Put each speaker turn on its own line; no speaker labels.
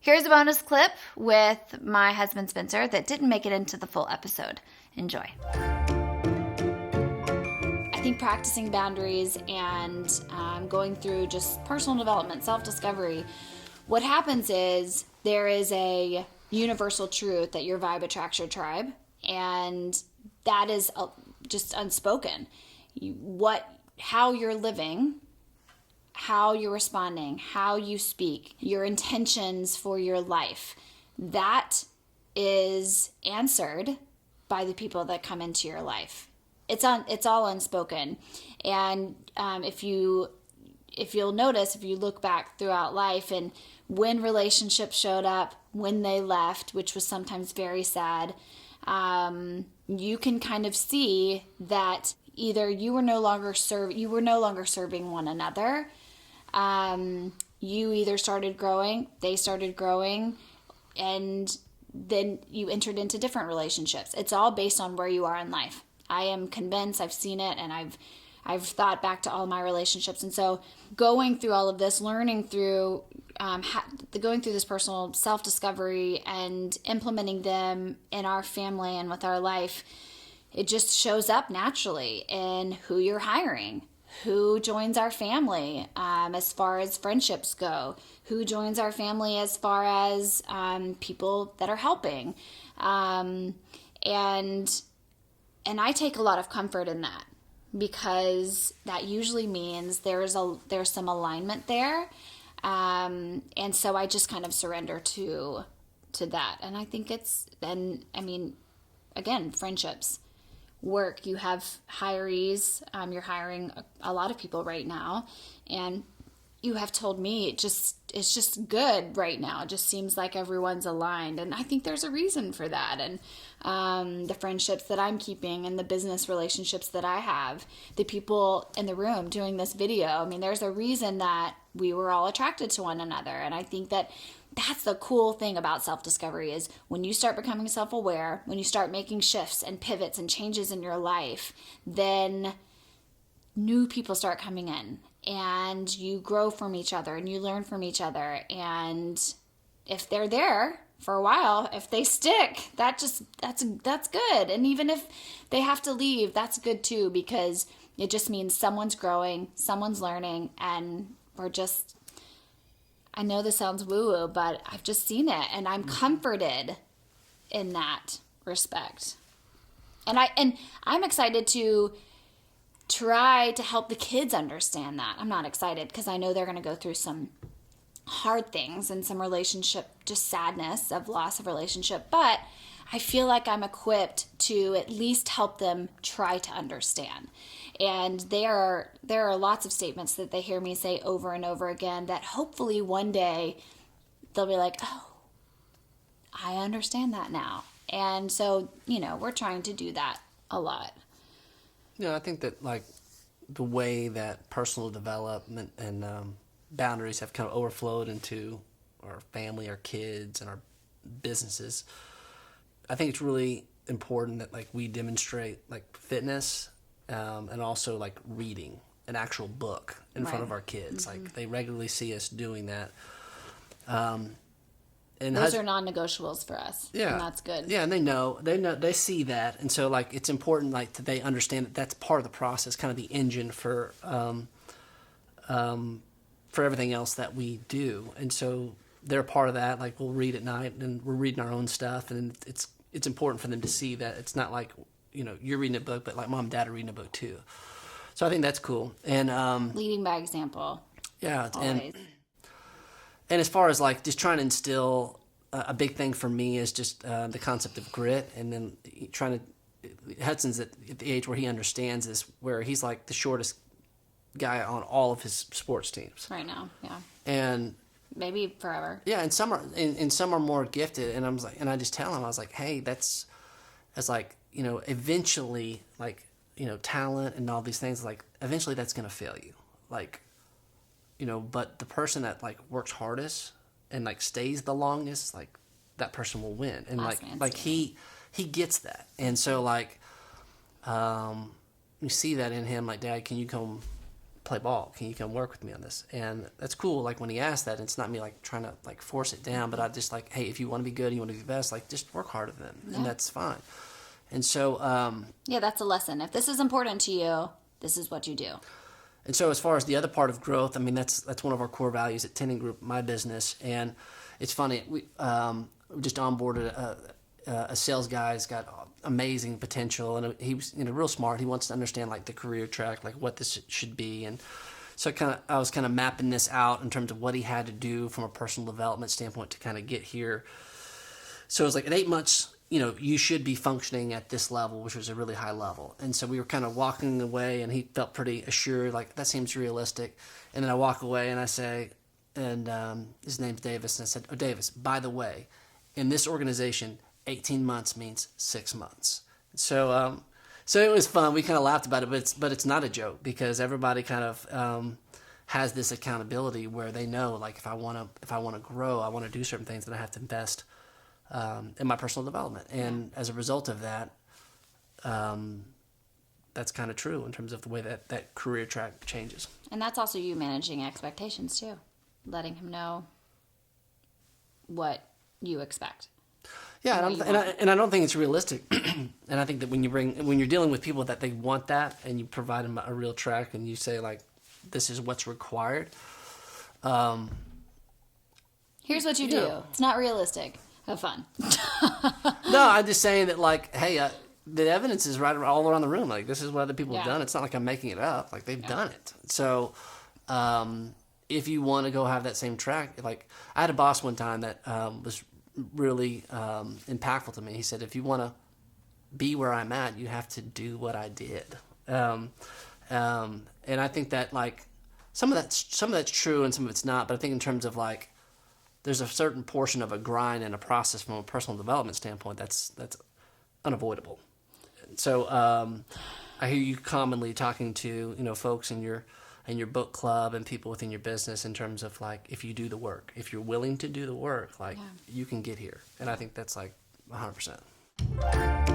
Here's a bonus clip with my husband Spencer that didn't make it into the full episode. Enjoy. I think practicing boundaries and going through just personal development, self-discovery, what happens is there is a universal truth that your vibe attracts your tribe, and that is just unspoken. How you're living, how you're responding, how you speak, your intentions for your life, that is answered by the people that come into your life. It's all unspoken. And if you'll notice, if you look back throughout life and when relationships showed up, when they left, which was sometimes very sad, you can kind of see that either you were no longer serving one another. You either started growing, they started growing, and then you entered into different relationships. It's all based on where you are in life. I am convinced, I've seen it, and I've thought back to all my relationships. And so going through all of this, learning through, going through this personal self-discovery and implementing them in our family and with our life, it just shows up naturally in who you're hiring, who joins our family as far as friendships go, who joins our family as far as people that are helping. And I take a lot of comfort in that, because that usually means there's some alignment there. And so I just kind of surrender to that. And I think again, friendships, work, you have hirees, you're hiring a lot of people right now, and you have told me it's just good right now. It just seems like everyone's aligned, and I think there's a reason for that. And the friendships that I'm keeping and the business relationships that I have, the people in the room doing this video, there's a reason that we were all attracted to one another. And I think that that's the cool thing about self-discovery, is when you start becoming self-aware, when you start making shifts and pivots and changes in your life, then new people start coming in, and you grow from each other and you learn from each other. And if they're there for a while, if they stick, that's good. And even if they have to leave, that's good too, because it just means someone's growing, someone's learning, and I know this sounds woo-woo, but I've just seen it, and I'm comforted in that respect. And I'm excited to try to help the kids understand that. I'm not excited because I know they're going to go through some hard things and some relationship, just sadness of loss of relationship, but I feel like I'm equipped to at least help them try to understand. And there are lots of statements that they hear me say over and over again that hopefully one day they'll be like, oh, I understand that now. And so, we're trying to do that a lot.
I think that the way that personal development and boundaries have kind of overflowed into our family, our kids, and our businesses, I think it's really important that we demonstrate fitness and also reading an actual book in front of our kids. Mm-hmm. They regularly see us doing that. And
those are non-negotiables for us.
Yeah,
and that's good.
Yeah, and they see that, and so it's important that they understand that that's part of the process, kind of the engine for everything else that we do. And so they're part of that. We'll read at night, and we're reading our own stuff, and it's important for them to see that it's not you're reading a book, but mom and dad are reading a book too. So I think that's cool. And
leading by example.
Yeah,
always.
And as far as just trying to instill, a big thing for me is just the concept of grit, and then Hudson's at the age where he understands this, where he's the shortest guy on all of his sports teams
right now. Yeah,
and
maybe forever.
Yeah, and some are more gifted, and I just tell him, I was like, hey, that's eventually talent and all these things, eventually that's gonna fail you, but the person that works hardest and stays the longest, that person will win. And he gets that. And so you see that in him, Dad, can you come play ball. Can you come work with me on this? And that's cool. Like when he asked that, it's not me like trying to like force it down, but I just like, hey, if you want to be good, you want to be the best, like just work harder than them, and that's fine. And so,
yeah, that's a lesson. If this is important to you, this is what you do.
And so as far as the other part of growth, I mean, that's one of our core values at Tenney Group, my business. And it's funny, we just onboarded a sales guy who's got amazing potential, and he was real smart. He wants to understand like the career track, like what this should be. And so I was kind of mapping this out in terms of what he had to do from a personal development standpoint to kind of get here. So it was like in 8 months, you should be functioning at this level, which was a really high level. And so we were kind of walking away, and he felt pretty assured, like, that seems realistic. And then I walk away, and I say, and his name's Davis, and I said, oh, Davis, by the way, in this organization, 18 months means 6 months. So it was fun. We kind of laughed about it, but it's not a joke, because everybody kind of has this accountability where they know, like, if I want to grow, I want to do certain things, then I have to invest in my personal development. And as a result of that, that's kind of true in terms of the way that career track changes.
And that's also you managing expectations too, letting him know what you expect.
Yeah, and I don't think it's realistic. And I think that when you're dealing with people that they want that, and you provide them a real track, and you say like, this is what's required.
Here's what you do. It's not realistic. Have fun.
No, I'm just saying that, like, hey, the evidence is right all around the room. Like, this is what other people have done. It's not like I'm making it up. Like, they've done it. So, if you want to go have that same track, like, I had a boss one time that was really impactful to me. He said, if you want to be where I'm at, you have to do what I did. And I think that, like, some of that's true and some of it's not. But I think in terms of, like, there's a certain portion of a grind and a process from a personal development standpoint that's unavoidable. So I hear you commonly talking to folks in your book club and people within your business in terms of like, if you do the work, if you're willing to do the work, like you can get here. And I think that's like 100%.